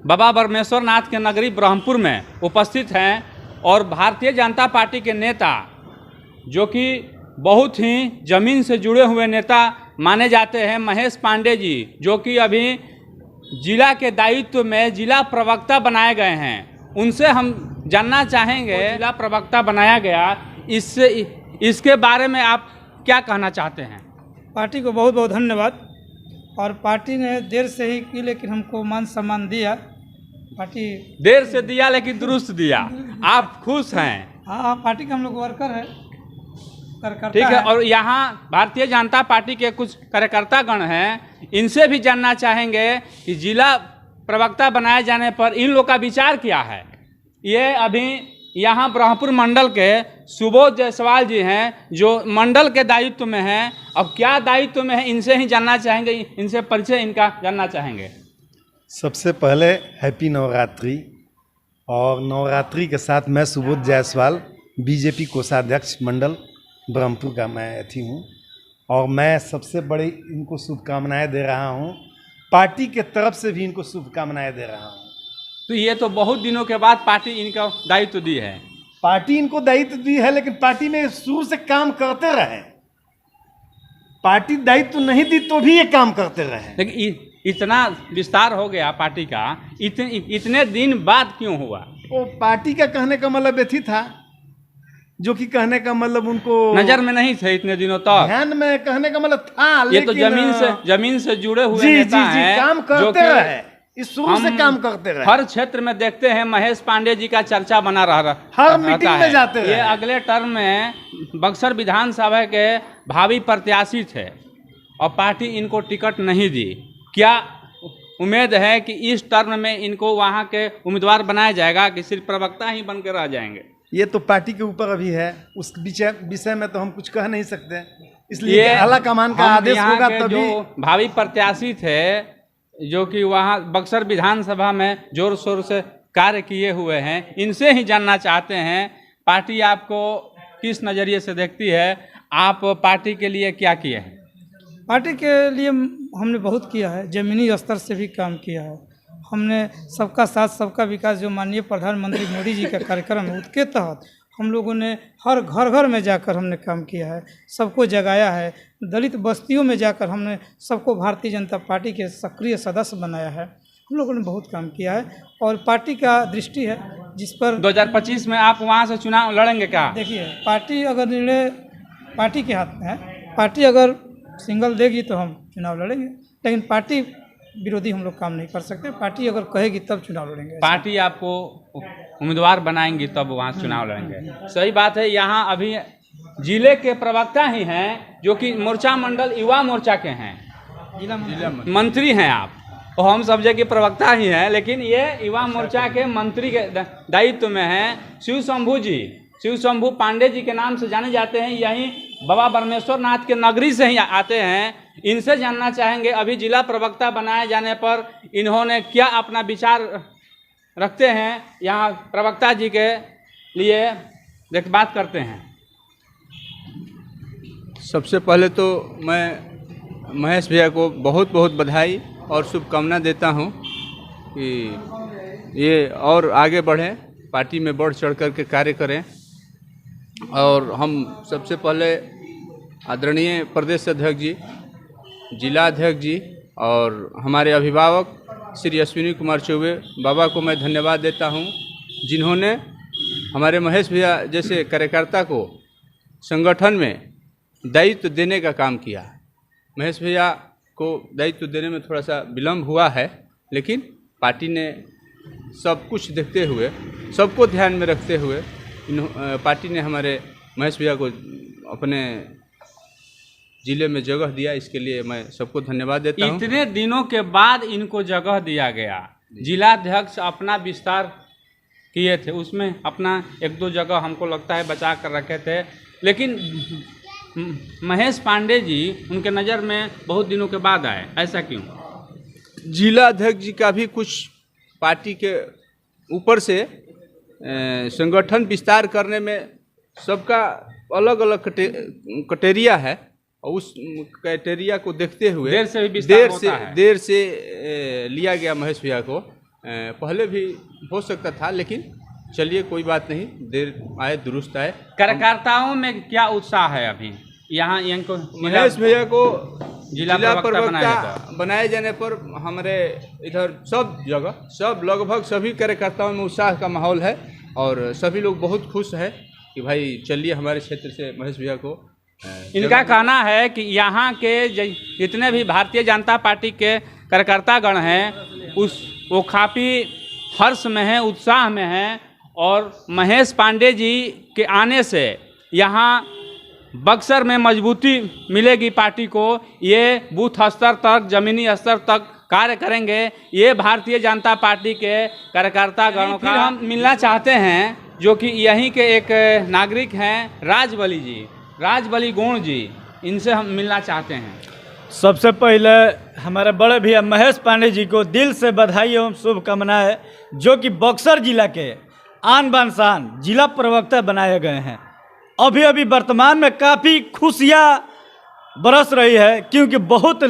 बाबा बरमेश्वर नाथ के नगरी ब्रह्मपुर में उपस्थित हैं और भारतीय जनता पार्टी के नेता जो कि बहुत ही ज़मीन से जुड़े हुए नेता माने जाते हैं, महेश पांडे जी, जो कि अभी जिला के दायित्व में जिला प्रवक्ता बनाए गए हैं। उनसे हम जानना चाहेंगे, जिला प्रवक्ता बनाया गया, इसके बारे में आप क्या कहना चाहते हैं? पार्टी को बहुत बहुत धन्यवाद। और पार्टी ने देर से ही की लेकिन हमको मान सम्मान दिया। पार्टी देर से दिया लेकिन दुरुस्त दिया। आप खुश हैं? हाँ, पार्टी के हम लोग वर्कर है, कार्यकर्ता ठीक है। और यहाँ भारतीय जनता पार्टी के कुछ कार्यकर्ता गण हैं, इनसे भी जानना चाहेंगे कि जिला प्रवक्ता बनाए जाने पर इन लोग का विचार क्या है। ये अभी यहाँ ब्रह्मपुर मंडल के सुबोध जायसवाल जी हैं जो मंडल के दायित्व में हैं। अब क्या दायित्व में है इनसे ही जानना चाहेंगे, इनसे परिचय इनका जानना चाहेंगे। सबसे पहले हैप्पी नवरात्रि। और नवरात्रि के साथ मैं सुबोध जायसवाल बीजेपी कोषाध्यक्ष मंडल ब्रह्मपुर का मैं अथी हूँ और मैं सबसे बड़ी इनको शुभकामनाएं दे रहा हूँ। पार्टी के तरफ से भी इनको शुभकामनाएं दे रहा हूँ। तो ये तो बहुत दिनों के बाद पार्टी इनका दायित्व दी है। पार्टी इनको दायित्व दी है लेकिन पार्टी में शुरू से काम करते रहे। पार्टी दायित्व नहीं दी तो भी ये काम करते रहे। लेकिन इतना विस्तार हो गया पार्टी का, इतने दिन बाद क्यों हुआ? वो पार्टी का कहने का मतलब यही था, जो कि कहने का मतलब उनको नजर में नहीं थे इतने दिनों तक। ध्यान में कहने का मतलब था, ये तो जमीन से जुड़े हुए जी, नेता जी, जी, हैं, काम करते रहे, इस शुरू से काम करते रहे। हर क्षेत्र में देखते हैं महेश पांडे जी का चर्चा बना रहा हर मीटिंग में जाते रहे। ये अगले टर्म में बक्सर विधानसभा के भावी प्रत्याशी थे और पार्टी इनको टिकट नहीं दी। क्या उम्मीद है कि इस टर्म में इनको वहां के उम्मीदवार बनाया जाएगा कि सिर्फ प्रवक्ता ही बन के रह जाएंगे? ये तो पार्टी के ऊपर अभी है, उस विषय में तो हम कुछ कह नहीं सकते, इसलिए आला कमान का आदेश होगा तभी। जो भावी प्रत्याशी थे जो कि वहाँ बक्सर विधानसभा में जोर शोर से कार्य किए हुए हैं, इनसे ही जानना चाहते हैं पार्टी आपको किस नज़रिए से देखती है, आप पार्टी के लिए क्या किए हैं? पार्टी के लिए हमने बहुत किया है, ज़मीनी स्तर से भी काम किया है। हमने सबका साथ सबका विकास जो माननीय प्रधानमंत्री मोदी जी का कार्यक्रम है उसके तहत हम लोगों ने हर घर में जाकर हमने काम किया है, सबको जगाया है। दलित बस्तियों में जाकर हमने सबको भारतीय जनता पार्टी के सक्रिय सदस्य बनाया है। हम लोगों ने बहुत काम किया है और पार्टी का दृष्टि है जिस पर 2025 में आप वहाँ से चुनाव लड़ेंगे क्या? देखिए, पार्टी अगर निर्णय पार्टी के हाथ में है, पार्टी अगर सिंगल देगी तो हम चुनाव लड़ेंगे, लेकिन पार्टी विरोधी हम लोग काम नहीं कर सकते। पार्टी अगर कहेगी तब चुनाव लड़ेंगे। पार्टी आपको उम्मीदवार बनाएंगी तब वहाँ चुनाव लड़ेंगे। सही बात है। यहाँ अभी जिले के प्रवक्ता ही हैं जो कि मोर्चा मंडल युवा मोर्चा के हैं, जिला मंत्री हैं आप, और हम सब जगह प्रवक्ता ही हैं, लेकिन ये युवा मोर्चा के मंत्री के दायित्व में हैं शिव शंभू जी। शिव शंभू पांडे जी के नाम से जाने जाते हैं, यहीं बाबा बरमेश्वर नाथ के नगरी से ही आते हैं। इनसे जानना चाहेंगे अभी जिला प्रवक्ता बनाए जाने पर इन्होंने क्या अपना विचार रखते हैं। यहाँ प्रवक्ता जी के लिए बात करते हैं। सबसे पहले तो मैं महेश भैया को बहुत बहुत बधाई और शुभकामना देता हूँ कि ये और आगे बढ़ें, पार्टी में बढ़ चढ़ कर के कार्य करें। और हम सबसे पहले आदरणीय प्रदेश अध्यक्ष जी, जिला अध्यक्ष जी और हमारे अभिभावक श्री अश्विनी कुमार चौबे बाबा को मैं धन्यवाद देता हूं, जिन्होंने हमारे महेश भैया जैसे कार्यकर्ता को संगठन में दायित्व देने का काम किया। महेश भैया को दायित्व देने में थोड़ा सा विलम्ब हुआ है, लेकिन पार्टी ने सब कुछ देखते हुए, सबको ध्यान में रखते हुए पार्टी ने हमारे महेश भैया को अपने जिले में जगह दिया। इसके लिए मैं सबको धन्यवाद देता हूं। इतने दिनों के बाद इनको जगह दिया गया। जिलाध्यक्ष अपना विस्तार किए थे, उसमें अपना 1-2 जगह हमको लगता है बचा कर रखे थे, लेकिन महेश पांडे जी उनके नज़र में बहुत दिनों के बाद आए, ऐसा क्यों? जिला अध्यक्ष जी का भी कुछ पार्टी के ऊपर से संगठन विस्तार करने में सबका अलग अलग क्राइटेरिया है, और उस क्राइटेरिया को देखते हुए देर से लिया गया महेश भैया को। पहले भी हो सकता था, लेकिन चलिए कोई बात नहीं, देर आए दुरुस्त आए। कार्यकर्ताओं में क्या उत्साह है अभी यहाँ इनको महेश भैया को जिला प्रवक्ता बनाए जाने पर हमारे इधर सब जगह सब लगभग सभी कार्यकर्ताओं में उत्साह का माहौल है और सभी लोग बहुत खुश है कि भाई चलिए हमारे क्षेत्र से महेश भैया को। इनका कहना है कि यहाँ के जितने भी भारतीय जनता पार्टी के कार्यकर्तागण हैं वो काफ़ी हर्ष में हैं, उत्साह में हैं और महेश पांडे जी के आने से यहाँ बक्सर में मजबूती मिलेगी पार्टी को। ये बूथ स्तर तक, ज़मीनी स्तर तक कार्य करेंगे। ये भारतीय जनता पार्टी के कार्यकर्तागणों का हम मिलना चाहते हैं, जो कि यहीं के एक नागरिक हैं राजबली जी, राजबली गुण जी, इनसे हम मिलना चाहते हैं। सबसे पहले हमारे बड़े भैया महेश पांडे जी को दिल से बधाई एवं शुभकामनाएं, जो कि बक्सर जिला के आन बान शान जिला प्रवक्ता बनाए गए हैं। अभी वर्तमान में काफ़ी खुशियाँ बरस रही है, क्योंकि बहुत